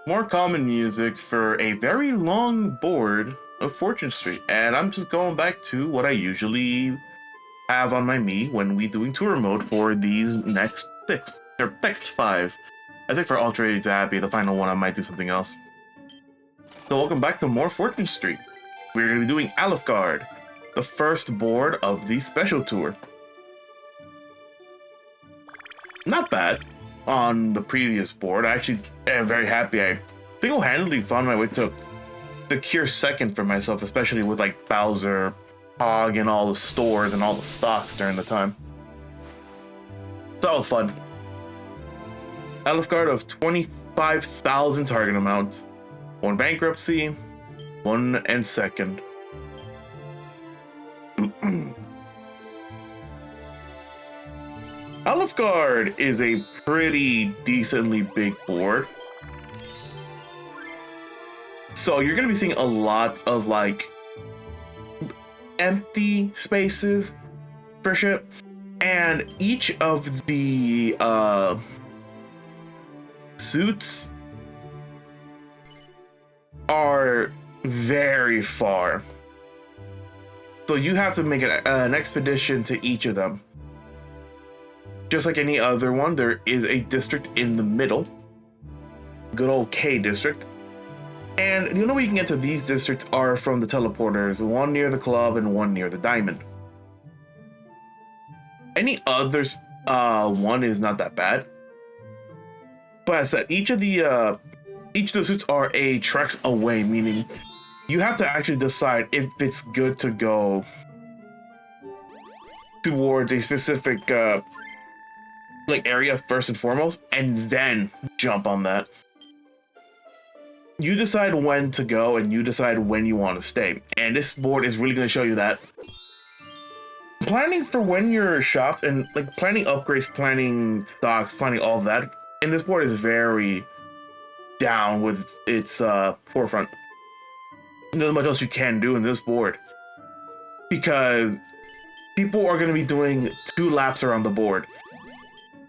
more common music for a very long board of Fortune Street. And I'm just going back to what I usually have on my Mii when we doing tour mode for these next six, or next five. I think for Ultra Zappy, the final one, I might do something else. So welcome back to more Fortune Street. We're going to be doing Alefgard, the first board of the special tour. Not bad on the previous board. I actually am very happy. I single-handedly found my way to secure second for myself, especially with like Bowser, Hog, and all the stores and all the stocks during the time. So that was fun. Alefgard of 25,000 target amount. 1 bankruptcy, 1 and second. Alefgard is a pretty decently big board. So you're going to be seeing a lot of like empty spaces for shit. And each of the suits are very far. So you have to make an expedition to each of them. Just like any other one, there is a district in the middle. Good old K district. And the only way you can get to these districts are from the teleporters, one near the club and one near the diamond. Any others, one is not that bad. But as I said, each of the suits are a treks away, meaning you have to actually decide if it's good to go towards a specific like area first and foremost, and then jump on that. You decide when to go, and you decide when you want to stay. And this board is really going to show you that. Planning for when you're shopped and like planning upgrades, planning stocks, planning all that. And this board is very down with its forefront. There's not much else you can do in this board because people are going to be doing 2 laps around the board.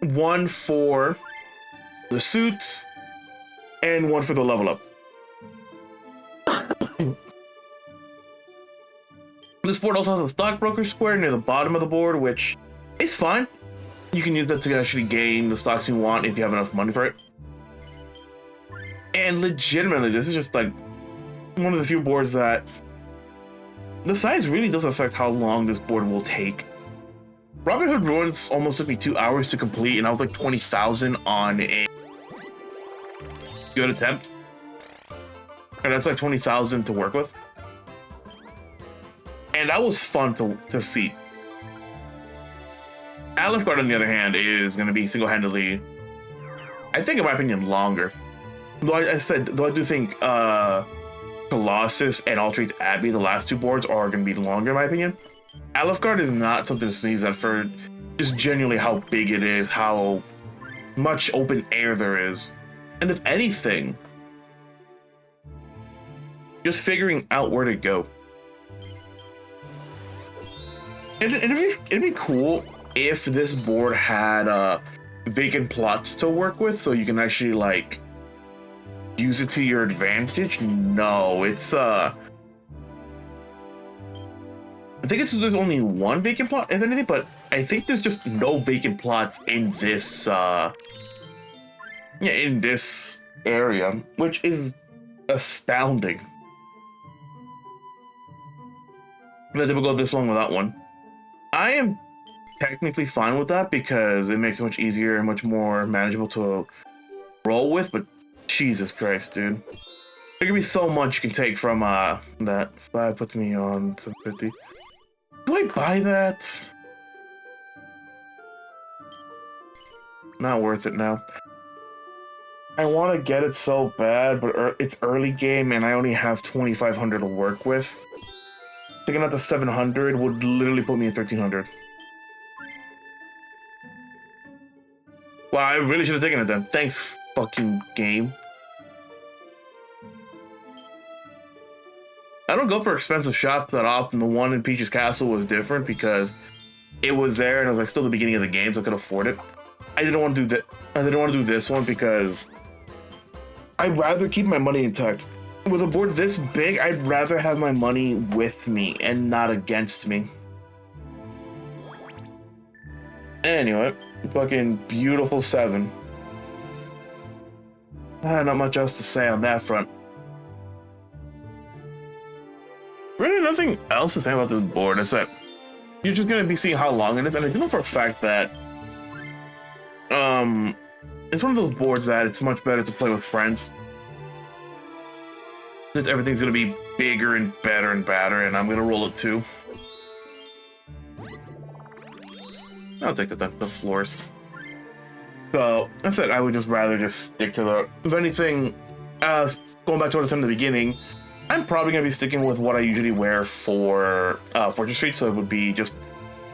1 for the suits and 1 for the level up. This board also has a stockbroker square near the bottom of the board, which is fine. You can use that to actually gain the stocks you want if you have enough money for it. And legitimately, this is just like one of the few boards that the size really does affect how long this board will take. Robin Hood Ruins almost took me 2 hours to complete, and I was like 20,000 on a good attempt. And that's like 20,000 to work with. And that was fun to see. Alefgard, on the other hand, is going to be single-handedly, I think, in my opinion, longer. Though I do think Colossus and Altered Abbey, the last 2 boards, are going to be longer, in my opinion. Alefgard is not something to sneeze at for just genuinely how big it is, how much open air there is. And if anything, just figuring out where to go. It'd be cool if this board had vacant plots to work with, so you can actually like use it to your advantage. No, it's I think there's only 1 vacant plot, if anything, but I think there's just no vacant plots in this in this area, which is astounding. That they would go this long without one. I am technically fine with that because it makes it much easier and much more manageable to roll with, but Jesus Christ, dude. There can be so much you can take from that. 5 puts me on to 50. Do I buy that? Not worth it now. I want to get it so bad, but it's early game and I only have 2,500 to work with. Taking out the 700 would literally put me at 1,300. Wow, I really should have taken it then. Thanks, fucking game. I don't go for expensive shops that often. The one in Peach's Castle was different because it was there and it was like still the beginning of the game, so I could afford it. I didn't want to do that. I didn't want to do this one because I'd rather keep my money intact. With a board this big, I'd rather have my money with me and not against me. Anyway, fucking beautiful 7. Not much else to say on that front. Really nothing else to say about this board. It's that you're just gonna be seeing how long it is, and I do know for a fact that it's one of those boards that it's much better to play with friends. Since everything's gonna be bigger and better and badder, and I'm gonna roll it too. I'll take it then, the florist. So I said I would just rather just stick to the. If anything, going back to what I said in the beginning, I'm probably gonna be sticking with what I usually wear for Fortress Street. So it would be just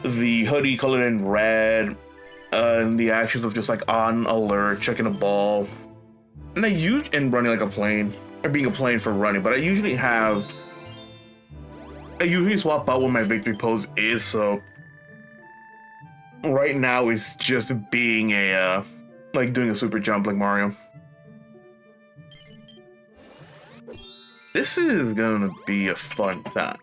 the hoodie colored in red, and the actions of just like on alert, checking a ball, and and running like a plane, or being a plane for running. But I usually swap out what my victory pose is. So right now it's just being a like doing a super jump like Mario. This is gonna be a fun time.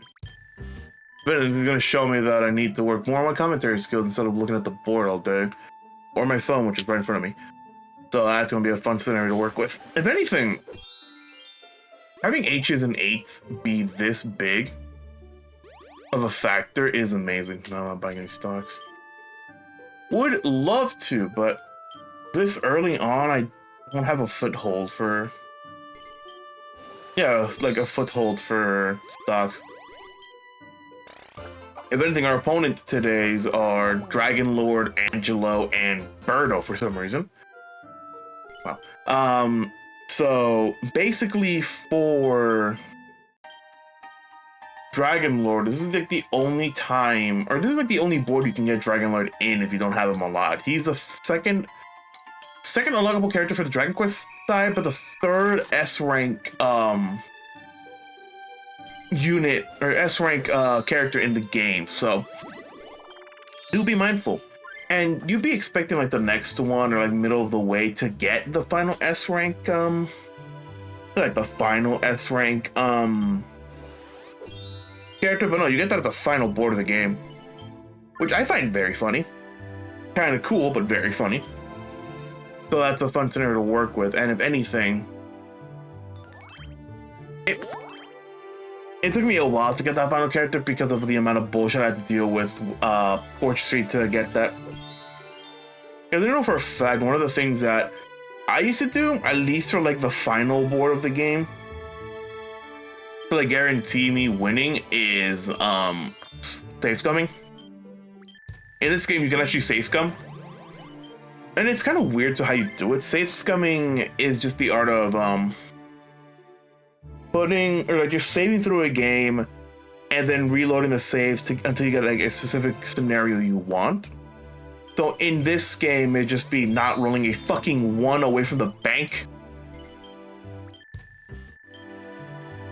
But it's gonna show me that I need to work more on my commentary skills instead of looking at the board all day. Or my phone, which is right in front of me. So that's gonna be a fun scenario to work with. If anything, having H's and 8s be this big of a factor is amazing. No, I'm not buying any stocks. Would love to, but this early on, I don't have a foothold for... Yeah, it's like a foothold for stocks. If anything, our opponents today's are Dragon Lord, Angelo, and Birdo for some reason. Wow. So basically for Dragon Lord, this is like the only time, or this is like the only board you can get Dragon Lord in if you don't have him unlocked. He's the second unlockable character for the Dragon Quest side, but the third S rank unit or S rank character in the game. So do be mindful, and you'd be expecting like the next one or like middle of the way to get the final S rank like the final S rank character, but no, you get that at the final board of the game, which I find very funny. Kind of cool, but very funny. So that's a fun scenario to work with, and if anything, it took me a while to get that final character because of the amount of bullshit I had to deal with Fortress Street to get that. And I know for a fact, one of the things that I used to do, at least for like the final board of the game, to like guarantee me winning, is safe scumming. In this game, you can actually safe scum. And it's kind of weird to how you do it. Safe scumming is just the art of putting, or like you're saving through a game and then reloading the saves until you get like a specific scenario you want. So in this game, it'd just be not rolling a fucking 1 away from the bank,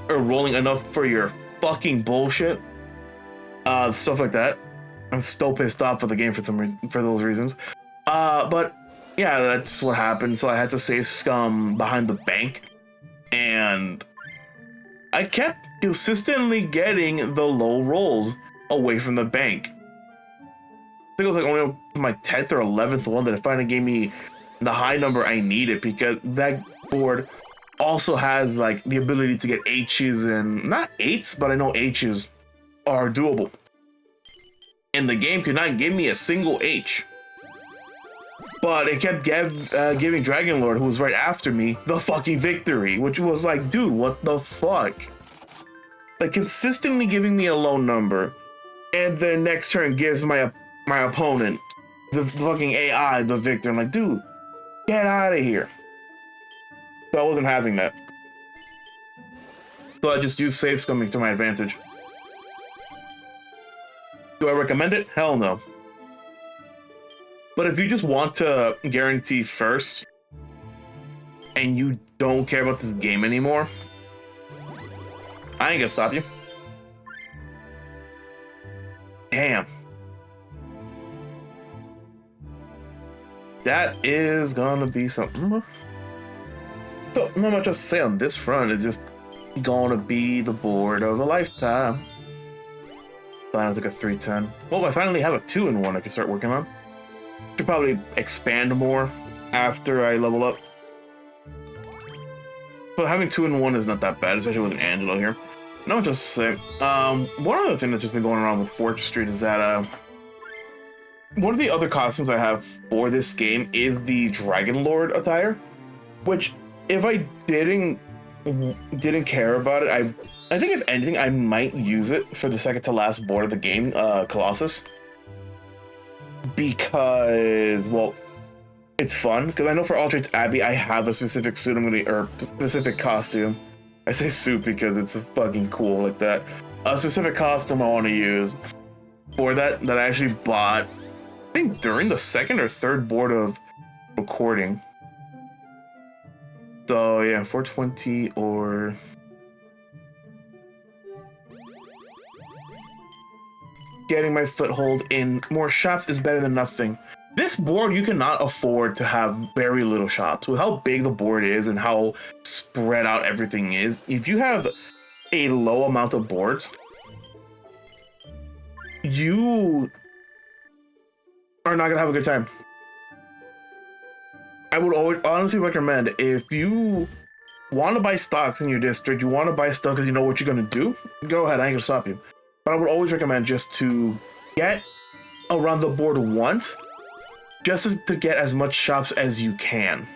or rolling enough for your fucking bullshit, stuff like that. I'm still pissed off with the game for those reasons. But yeah, that's what happened. So I had to save scum behind the bank, and I kept consistently getting the low rolls away from the bank. I think it was like only my 10th or 11th one that it finally gave me the high number I needed, because that board also has like the ability to get H's, and not 8s, but I know H's are doable. And the game could not give me a single H. But it kept giving Dragon Lord, who was right after me, the fucking victory, which was like, dude, what the fuck? Like, consistently giving me a low number, and then next turn gives my opponent, the fucking AI, the victor. I'm like, dude, get out of here. So I wasn't having that. So I just used safe scumming to my advantage. Do I recommend it? Hell no. But if you just want to guarantee first, and you don't care about the game anymore, I ain't gonna stop you. Damn. That is gonna be something. So not much else to say on this front. It's just gonna be the board of a lifetime. Finally took a 310. Well, I finally have a 2-in-1 I can start working on. Should probably expand more after I level up. But having 2-in-1 is not that bad, especially with an Angelo here. No, just say. One other thing that's just been going around with Fortress Street is that one of the other costumes I have for this game is the Dragon Lord attire, which if I didn't care about it, I think if anything I might use it for the second to last board of the game, Colossus, because well, it's fun. Because I know for All Traits Abbey I have a specific suit or specific costume. I say suit because it's fucking cool like that. A specific costume I want to use for that I actually bought, I think during the second or third board of recording. So yeah, 420 or getting my foothold in more shops is better than nothing. This board, you cannot afford to have very little shops. With how big the board is and how spread out everything is, if you have a low amount of boards, you are not gonna have a good time. I would always honestly recommend, if you want to buy stocks in your district, you want to buy stuff because you know what you're gonna do, go ahead, I ain't gonna stop you. But I would always recommend just to get around the board once, just to get as much shops as you can.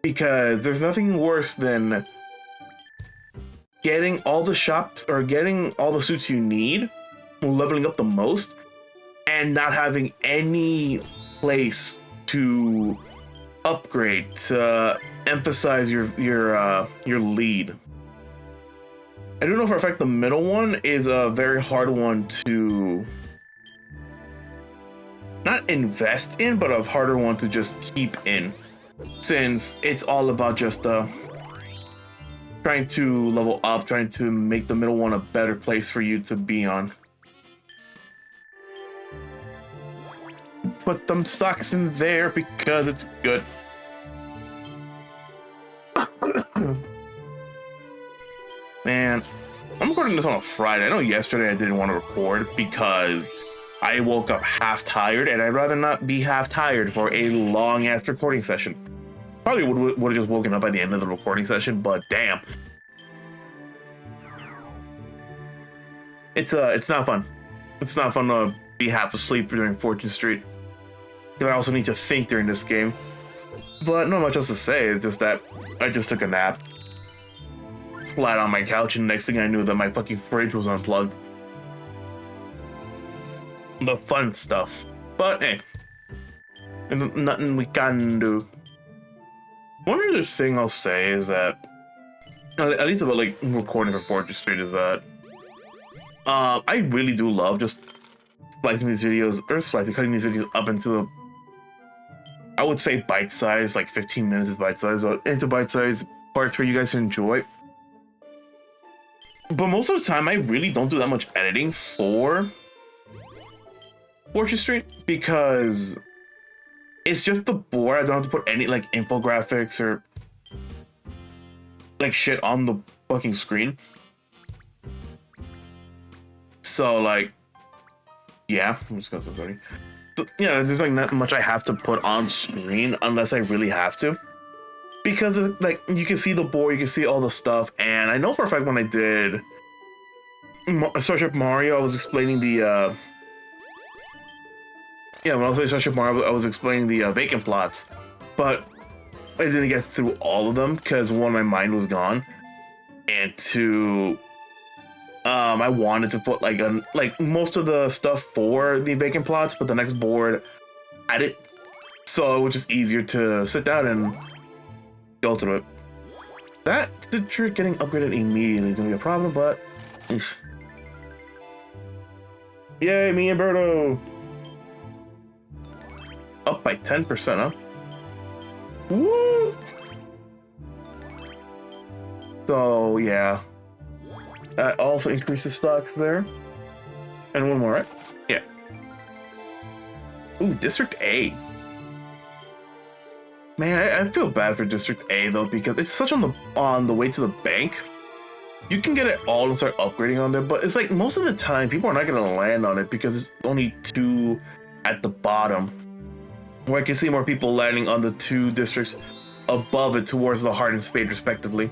Because there's nothing worse than getting all the shops or getting all the suits you need, leveling up the most, and not having any place to upgrade to emphasize your lead. I do know for a fact the middle one is a very hard one to not invest in, but a harder one to just keep in, since it's all about just trying to level up, trying to make the middle one a better place for you to be on. Put them stocks in there because it's good. Man, I'm recording this on a Friday. I know yesterday I didn't want to record because I woke up half tired, and I'd rather not be half tired for a long ass recording session. Probably would have just woken up by the end of the recording session, but damn. It's not fun. It's not fun to be half asleep during Fortune Street. Because I also need to think during this game. But not much else to say, it's just that I just took a nap. Flat on my couch, and next thing I knew that my fucking fridge was unplugged. The fun stuff. But hey, nothing we can do. One other thing I'll say is that, at least about like recording for Fortune Street, is that I really do love just cutting these videos up into the, I would say bite size, like 15 minutes is bite size, but into bite size parts for you guys to enjoy. But most of the time, I really don't do that much editing for Fortune Street because it's just the board. I don't have to put any like infographics or like shit on the fucking screen. So like, yeah, I'm just gonna say sorry. So, yeah, there's like not much I have to put on screen unless I really have to. Because like you can see the board, you can see all the stuff, and I know for a fact when I did Starship Mario, I was explaining the when I was playing Starship Mario, I was explaining the vacant plots, but I didn't get through all of them because one, my mind was gone, and two, I wanted to put like most of the stuff for the vacant plots, but the next board had it, so it was just easier to sit down and go through it. That the trick getting upgraded immediately is gonna be a problem, but yay, me and Berto up by 10%, huh? Woo! So yeah, that also increases stocks there, and one more, right? Yeah. Ooh, District A. Man, I feel bad for District A though, because it's such on the way to the bank. You can get it all and start upgrading on there, but it's like most of the time people are not gonna land on it because it's only 2 at the bottom. Where I can see more people landing on the 2 districts above it towards the Heart and Spade respectively.